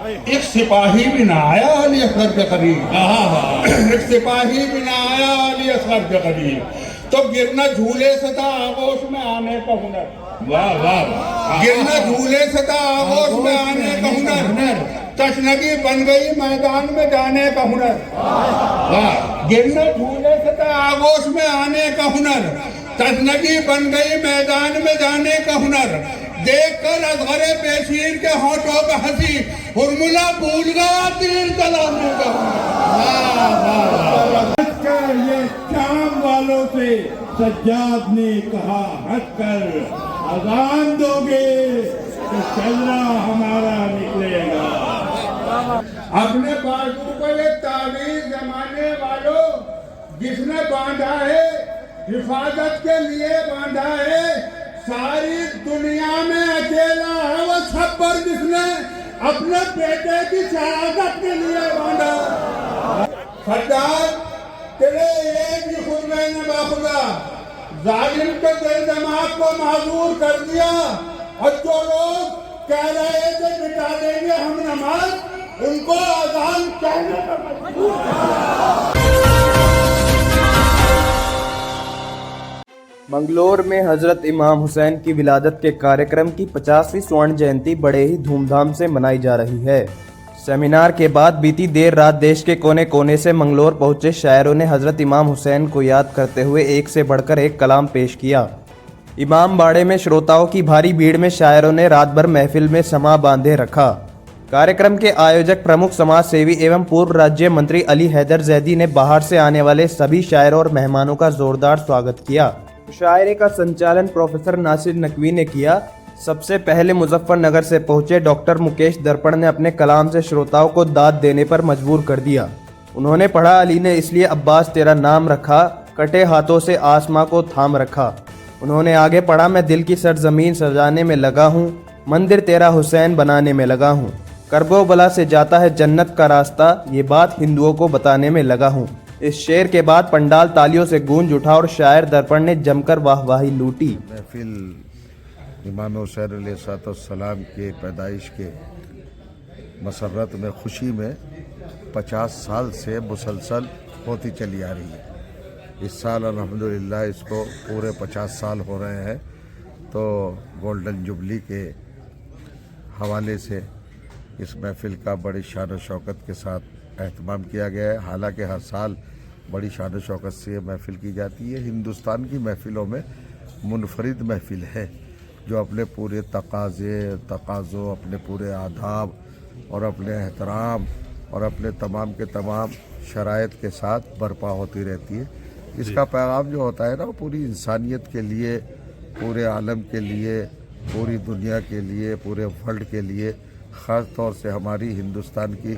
ایک سپاہی بھی نہ آیا علی اصغر کے قریب، ایک سپاہی بھی نہ آیا علی اصغر کے قریب، تو گرنا جھولے سے تھا آغوش میں آنے کا ہنر، واہ واہ، گرنا جھولے سے تھا آغوش میں آنے کا ہنر، تشنگی بن گئی میدان میں جانے کا ہنر، گرنا جھولے سے تھا آغوش میں آنے کا ہنر، تشنگی بن گئی میدان میں جانے کا ہنر، دیکھ کر اصغر پیشین کے ہونٹوں پہ ہنسی ہرملا بھول گیا تیر چلانے کا ہنر۔ یہ شام والوں سے سجاد نے کہا ہٹ کر اذان دو گے تو چلنا ہمارا نکلے گا۔ اپنے بازو کو ایک تعویذ زمانے والوں، جس نے باندھا ہے حفاظت کے لیے باندھا ہے، ساری دنیا میں اکیلا ہے وہ سب پر جس نے اپنے بیٹے کی شہادت کے لیے باندھا۔ سجاد تیرے ایک ہی خطبے نے باخدا ظالم کے دل دماغ کو معذور کر دیا، اور جو لوگ کہہ رہے تھے مٹا دیں گے ہم نماز، ان کو اذان کہنے پر مجبور کیا۔ منگلور میں حضرت امام حسین کی ولادت کے کارکرم کی 50ویں سورن جینتی بڑے ہی دھوم دھام سے منائی جا رہی ہے۔ سیمینار کے بعد بیتی دیر رات دیش کے کونے کونے سے منگلور پہنچے شاعروں نے حضرت امام حسین کو یاد کرتے ہوئے ایک سے بڑھ کر ایک کلام پیش کیا۔ امام باڑے میں شروتاؤں کی بھاری بھیڑ میں شاعروں نے رات بھر محفل میں سما باندھے رکھا۔ کارکرم کے آیوجک پرمکھ سماج سیوی ایوم پورو راجیہ منتری علی حیدر زیدی نے باہر سے آنے والے سبھی شاعروں اور مہمانوں کا زوردار سواگت کیا۔ مشاعرے کا سنچالن پروفیسر ناصر نقوی نے کیا۔ سب سے پہلے مظفر نگر سے پہنچے ڈاکٹر مکیش درپڑ نے اپنے کلام سے شروتاؤں کو داد دینے پر مجبور کر دیا۔ انہوں نے پڑھا علی نے اس لیے عباس تیرا نام رکھا، کٹے ہاتھوں سے آسماں کو تھام رکھا۔ انہوں نے آگے پڑھا میں دل کی سرزمین سجانے میں لگا ہوں، مندر تیرا حسین بنانے میں لگا ہوں، کرب و بلا سے جاتا ہے جنت کا راستہ، یہ بات ہندوؤں کو بتانے میں لگا ہوں۔ اس شعر کے بعد پنڈال تالیوں سے گونج اٹھا اور شاعر درپڑ نے جم کر واہ واہی لوٹی۔ محفل امام حسین علیہ السلام کے پیدائش کے مسرت میں خوشی میں 50 سال سے مسلسل ہوتی چلی آ رہی ہے۔ اس سال الحمدللہ اس کو پورے 50 سال ہو رہے ہیں، تو گولڈن جبلی کے حوالے سے اس محفل کا بڑی شان و شوکت کے ساتھ اہتمام کیا گیا ہے۔ حالانکہ ہر سال بڑی شان و شوکت سے یہ محفل کی جاتی ہے، ہندوستان کی محفلوں میں منفرد محفل ہے جو اپنے پورے تقاضوں، اپنے پورے آداب اور اپنے احترام اور اپنے تمام کے تمام شرائط کے ساتھ برپا ہوتی رہتی ہے۔ اس کا پیغام جو ہوتا ہے نا، وہ پوری انسانیت کے لیے، پورے عالم کے لیے، پوری دنیا کے لیے، پورے ورلڈ کے لیے، خاص طور سے ہماری ہندوستان کی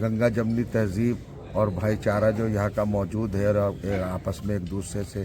گنگا جمنی تہذیب اور بھائی چارہ جو یہاں کا موجود ہے اور آپس میں ایک دوسرے سے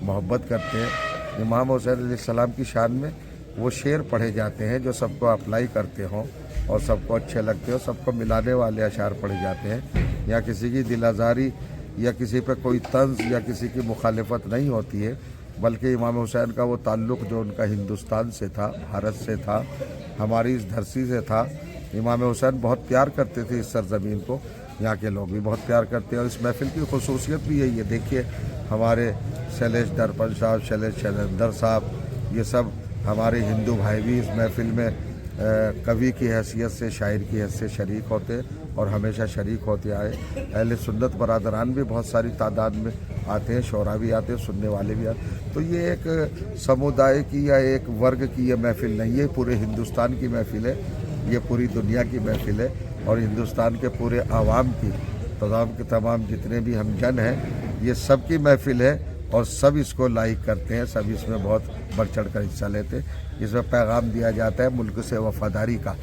محبت کرتے ہیں، امام حسین علیہ السلام کی شان میں وہ شعر پڑھے جاتے ہیں جو سب کو اپلائی کرتے ہوں اور سب کو اچھے لگتے ہوں، سب کو ملانے والے اشعار پڑھے جاتے ہیں۔ یا کسی کی دل آزاری یا کسی پہ کوئی طنز یا کسی کی مخالفت نہیں ہوتی ہے، بلکہ امام حسین کا وہ تعلق جو ان کا ہندوستان سے تھا، بھارت سے تھا، ہماری اس دھرتی سے تھا۔ امام حسین بہت پیار کرتے تھے اس سرزمین کو، یہاں کے لوگ بھی بہت پیار کرتے ہیں، اور اس محفل کی خصوصیت بھی یہی ہے۔ دیکھیے ہمارے شیلیش درپڑ صاحب، شیلیش شیلیندر صاحب، یہ سب ہمارے ہندو بھائی بھی اس محفل میں کوی کی حیثیت سے، شاعر کی حیثیت سے شریک ہوتے اور ہمیشہ شریک ہوتے آئے۔ اہل سنت برادران بھی بہت ساری تعداد میں آتے ہیں، شعراء بھی آتے ہیں، سننے والے بھی آتے ہیں۔ تو یہ ایک سمودائے کی یا ایک ورگ کی یہ محفل نہیں ہے، پورے ہندوستان کی محفل ہے، یہ پوری دنیا کی محفل ہے، اور ہندوستان کے پورے عوام کی تمام کے تمام جتنے بھی ہم جن ہیں، یہ سب کی محفل ہے، اور سب اس کو لائک کرتے ہیں، سب اس میں بہت بڑھ چڑھ کر حصہ لیتے ہیں۔ اس میں پیغام دیا جاتا ہے ملک سے وفاداری کا،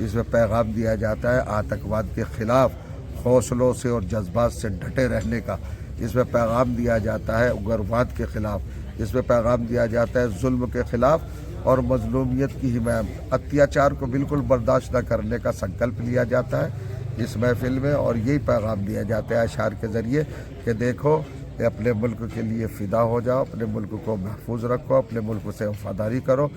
اس میں پیغام دیا جاتا ہے آتنکواد کے خلاف حوصلوں سے اور جذبات سے ڈٹے رہنے کا، اس میں پیغام دیا جاتا ہے اگرواد کے خلاف، اس میں پیغام دیا جاتا ہے ظلم کے خلاف اور مظلومیت کی حمایت، اتیاچار کو بالکل برداشت نہ کرنے کا سنکلپ لیا جاتا ہے اس محفل میں، اور یہی پیغام دیا جاتا ہے اشعار کے ذریعے کہ دیکھو کہ اپنے ملک کے لیے فدا ہو جاؤ، اپنے ملک کو محفوظ رکھو، اپنے ملک سے وفاداری کرو،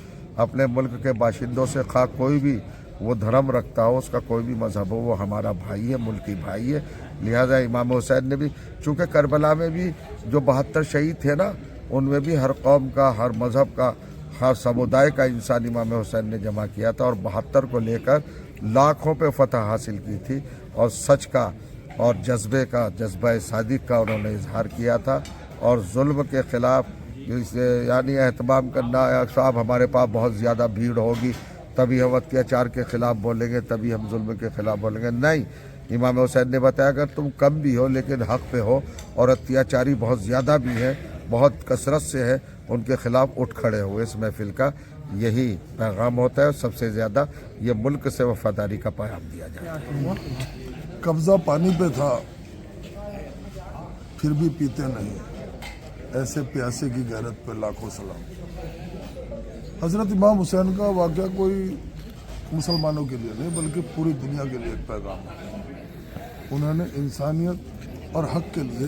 اپنے ملک کے باشندوں سے خواہ کوئی بھی वो धर्म रखता हो, उसका कोई भी मजहब हो, वो हमारा भाई है, मुल्की भाई है। लिहाजा इमाम हुसैन ने भी, चूँकि करबला में भी जो 72 शहीद थे ना, उनमें भी हर कौम का, हर मज़हब का, हर समुदाय का इंसान इमाम हुसैन ने जमा किया था और 72 को लेकर लाखों पे फतह हासिल की थी और सच का और जज्बे का, जज्बा सादिक का उन्होंने इजहार किया था और जुल्म के ख़िलाफ़ यानी एहतमाम करना, साहब हमारे पास बहुत ज़्यादा भीड़ होगी तभी हम अत्याचार के ख़िलाफ़ बोलेंगे, तभी हम जुल्म के ख़िलाफ़ बोलेंगे, नहीं। इमाम हुसैन ने बताया अगर तुम कम भी हो लेकिन हक़ पे हो और अत्याचारी बहुत ज़्यादा भी है, बहुत कसरत से है, उनके ख़िलाफ़ उठ खड़े हुए। इस महफिल का यही पैगाम होता है। सबसे ज़्यादा ये मुल्क से वफादारी का पैगाम दिया जाता है। कब्ज़ा पानी पे था फिर भी पीते नहीं, ऐसे प्यासे की गैरत पे लाखों सलाम। हज़रत इमाम हुसैन का वाक़या कोई मुसलमानों के लिए नहीं बल्कि पूरी दुनिया के लिए एक पैगाम है। उन्होंने इंसानियत और हक़ के लिए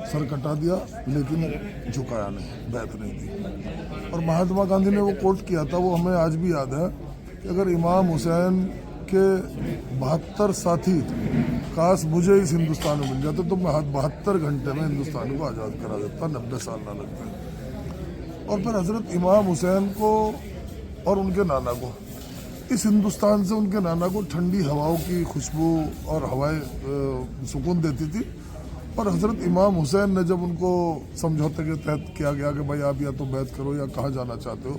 सर कटा दिया लेकिन झुकाया नहीं, बैत नहीं दी। और महात्मा गांधी ने वो कोट किया था, वो हमें आज भी याद है कि अगर इमाम हुसैन के 72 साथी काश मुझे इस हिंदुस्तान में मिल जाते तो मैं 72 घंटे में हिंदुस्तान को आज़ाद करा देता, 90 साल ना लगते। और फिर हज़रत इमाम हुसैन को और उनके नाना को, इस हिंदुस्तान से उनके नाना को ठंडी हवाओं की खुशबू और हवाएं सुकून देती थी। और हज़रत इमाम हुसैन ने जब उनको समझौते के तहत किया गया कि भाई आप या तो बैत करो या कहाँ जाना चाहते हो,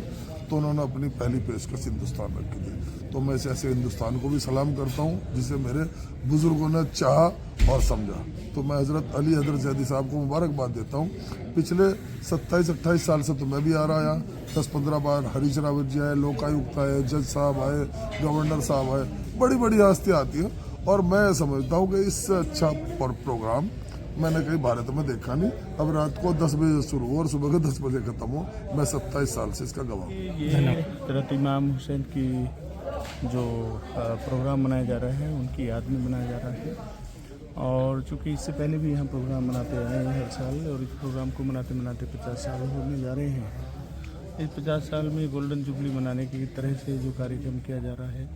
तो उन्होंने अपनी पहली पेशकश हिंदुस्तान रखी थी। तो मैं ऐसे हिंदुस्तान को भी सलाम करता हूँ जिसे मेरे बुज़ुर्गों ने चाहा और समझा। तो मैं हज़रत अली हैदर ज़ैदी साहब को मुबारकबाद देता हूँ। पिछले 27-28 साल से तो मैं भी आ रहा यहाँ, 10-15 बार हरीश रावत जी आए, लोकायुक्त आए, जज साहब आए, गवर्नर साहब आए, बड़ी बड़ी हस्तियाँ आती हैं। और मैं समझता हूँ कि इससे अच्छा प्रोग्राम मैंने कहीं भारत में देखा नहीं। अब रात को 10 बजे शुरू हो और सुबह के 10 बजे ख़त्म हो, मैं 27 साल से इसका गवाह हूँ। ये हज़रत इमाम हुसैन की जो प्रोग्राम मनाया जा रहा है उनकी याद में मनाया जा रहा है। और चूँकि इससे पहले भी हम प्रोग्राम मनाते आए हैं हर साल, और इस प्रोग्राम को मनाते मनाते 50 साल होने जा रहे हैं। इस 50 साल में गोल्डन जुबली मनाने की तरह से जो कार्यक्रम किया जा रहा है,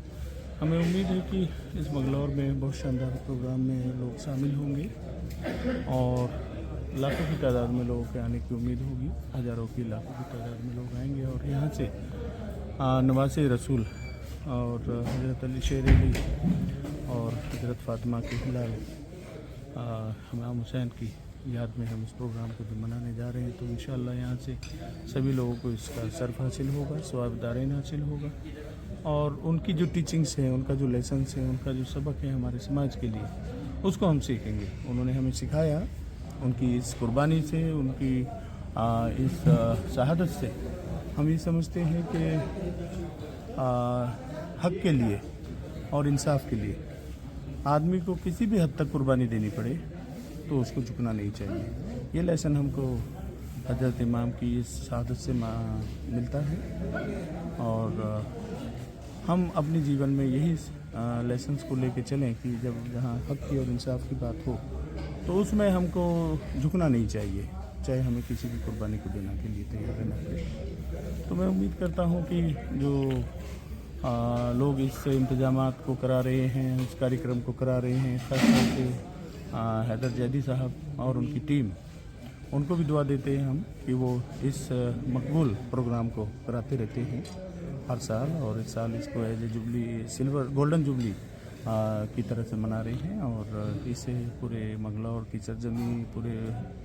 हमें उम्मीद है कि इस मंगलौर में बहुत शानदार प्रोग्राम में लोग शामिल होंगे और लाखों की तादाद में लोगों के आने की उम्मीद होगी। हज़ारों की, लाखों की तादाद में लोग आएंगे और यहाँ से नवासे रसूल और हज़रत अली शेर अली और हज़रत फ़ातिमा के हिलाल इमाम हुसैन की याद में हम इस प्रोग्राम को जो मनाने जा रहे हैं, तो इंशाअल्लाह यहाँ से सभी लोगों को इसका सर्फ हासिल होगा, सवाब दारैन हासिल होगा और उनकी जो टीचिंग्स हैं, उनका जो लेसन्स हैं, उनका जो सबक है हमारे समाज के लिए, उसको हम सीखेंगे। उन्होंने हमें सिखाया, उनकी इस कुर्बानी से, उनकी इस शहादत से हम ये समझते हैं कि हक़ के लिए और इंसाफ के लिए आदमी को किसी भी हद तक कुर्बानी देनी पड़े तो उसको झुकना नहीं चाहिए। ये लेसन हमको हज़रत इमाम की इस शहादत से मिलता है और हम अपने जीवन में यही लेसन्स को लेके चलें कि जब जहाँ हक़ की और इंसाफ की बात हो तो उसमें हमको झुकना नहीं चाहिए, चाहे हमें किसी भी कुर्बानी को देने के लिए तैयार रहना पड़े। तो मैं उम्मीद करता हूँ कि जो लोग इस इंतजामात को करा रहे हैं, इस कार्यक्रम को करा रहे हैं, ख़ासतौर से हैदर ज़ैदी साहब और उनकी टीम, उनको भी दुआ देते हैं हम कि वो इस मकबूल प्रोग्राम को कराते रहते हैं हर साल, और इस साल इसको as a jubilee, silver golden jubilee की तरह से मना रहे हैं। और इसे पूरे मंगलौर की सरजमी, पूरे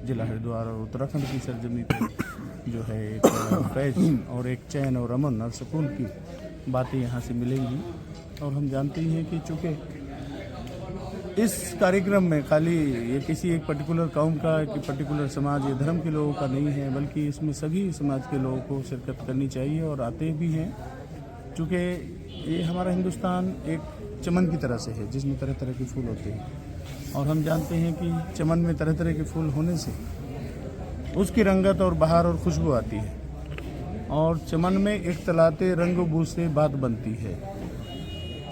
ज़िला हरिद्वार और उत्तराखंड की सरजमी पे जो है एक फैज़ और एक चैन और अमन और सुकून की बातें यहाँ से मिलेंगी। और हम जानते ही हैं कि चूँकि इस कार्यक्रम में खाली ये किसी एक पर्टिकुलर कौम का, एक पर्टिकुलर समाज या धर्म के लोगों का नहीं है, बल्कि इसमें सभी समाज के लोगों को शिरकत करनी चाहिए और आते भी हैं। चूँकि ये हमारा हिंदुस्तान एक चमन की तरह से है जिसमें तरह तरह के फूल होते हैं, और हम जानते हैं कि चमन में तरह तरह के फूल होने से उसकी रंगत और बहार और खुशबू आती है, और चमन में इख्तलाते रंग बू से बात बनती है।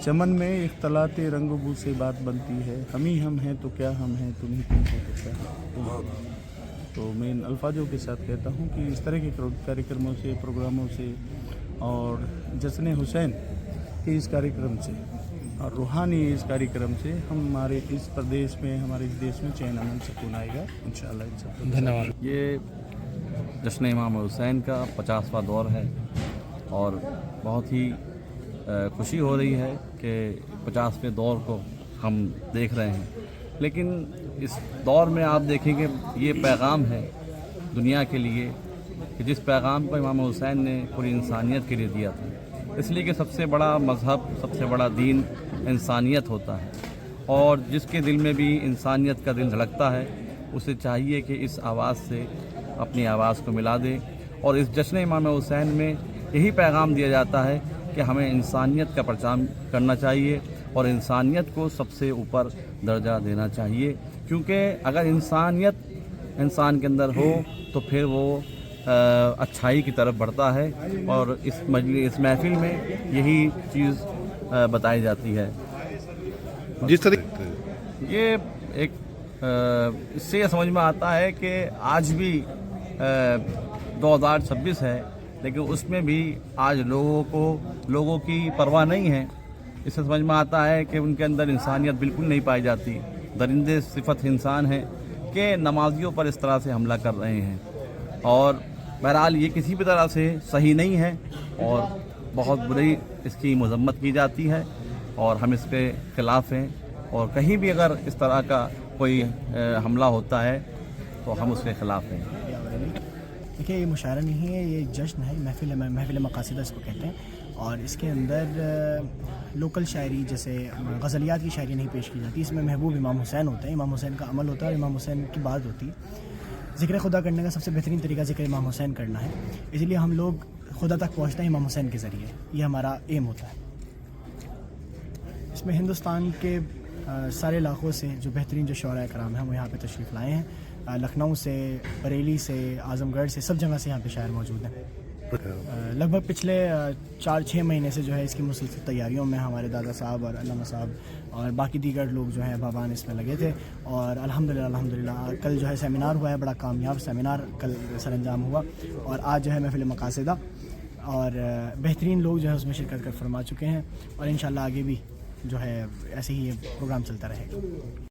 चमन में इख्तलाते रंग बू से बात बनती है, हम ही हम हैं तो क्या हम हैं, तुम ही तुम हो तो क्या तुम हो। तो मैं इन अल्फाजों के साथ कहता हूँ कि इस तरह के कार्यक्रमों से, प्रोग्रामों से और जश्न हुसैन के इस कार्यक्रम से और रूहानी इस कार्यक्रम से हमारे इस प्रदेश में, हमारे इस देश में चैन अमन सुकून आएगा इंशाअल्लाह। इन सब धन्यवाद। ये जश्न इमाम हुसैन का 50वां दौर है और बहुत ही खुशी हो रही है कि 50वें दौर को हम देख रहे हैं। लेकिन इस दौर में आप देखेंगे ये पैगाम है दुनिया के लिए कि जिस पैगाम को इमाम हुसैन ने पूरी इंसानियत के लिए दिया था, इसलिए कि सबसे बड़ा मज़हब, सबसे बड़ा दीन इंसानियत होता है और जिसके दिल में भी इंसानियत का दिल धड़कता है उसे चाहिए कि इस आवाज़ से अपनी आवाज़ को मिला दे। और इस जश्न इमाम हुसैन में यही पैगाम दिया जाता है कि हमें इंसानियत का प्रचार करना चाहिए और इंसानियत को सबसे ऊपर दर्जा देना चाहिए, क्योंकि अगर इंसानियत इंसान के अंदर हो तो फिर वो अच्छाई की तरफ बढ़ता है और इस महफिल में यही चीज़ बताई जाती है। जिस तरह ये एक इससे ये समझ में आता है कि आज भी 2026 है, लेकिन उसमें भी आज लोगों की परवाह नहीं है। इससे समझ में आता है कि उनके अंदर इंसानियत बिल्कुल नहीं पाई जाती। दरिंदे सिफत इंसान हैं कि नमाजियों पर इस तरह से हमला कर रहे हैं और बहरहाल ये किसी भी तरह से सही नहीं है और बहुत बुरी इसकी मजम्मत की जाती है और हम इसके ख़िलाफ़ हैं और कहीं भी अगर इस तरह का कोई हमला होता है तो हम उसके ख़िलाफ़ हैं। देखिए, ये मुशायरा नहीं है, ये जश्न है, महफिल मकासिदा इसको कहते हैं और इसके अंदर लोकल शायरी जैसे गज़लियात की शायरी नहीं पेश की जाती। इसमें महबूब इमाम हुसैन होते हैं, इमाम हुसैन का अमल होता है और इमाम हुसैन की बात होती है। ज़िक्र खुदा करने का सबसे बेहतरीन तरीका ज़िक्र इमाम हुसैन करना है, इसलिए हम लोग खुदा तक पहुँचते हैं इमाम हुसैन के ज़रिए, ये हमारा एम होता है। इसमें हिंदुस्तान के सारे इलाक़ों से जो बेहतरीन जो शुअरा कराम हैं वो यहाँ पे तशरीफ़ लाए हैं। लखनऊ से, बरेली से, आज़मगढ़ से, सब जगह से यहाँ पे शायर मौजूद हैं। लगभग पिछले 4-6 महीने से जो है इसकी मुसलसल तैयारियों में हमारे दादा साहब और अल्लामा साहब और बाकी दीगर लोग जो हैं बाबान इसमें लगे थे और अल्हम्दुलिल्लाह कल जो है सेमिनार हुआ है, बड़ा कामयाब सेमिनार कल सरअंजाम हुआ और आज जो है महफिल मकासिदा और बेहतरीन लोग जो है उसमें शिरकत कर फरमा चुके हैं और इंशाअल्लाह आगे भी जो है ऐसे ही ये प्रोग्राम चलता रहेगा।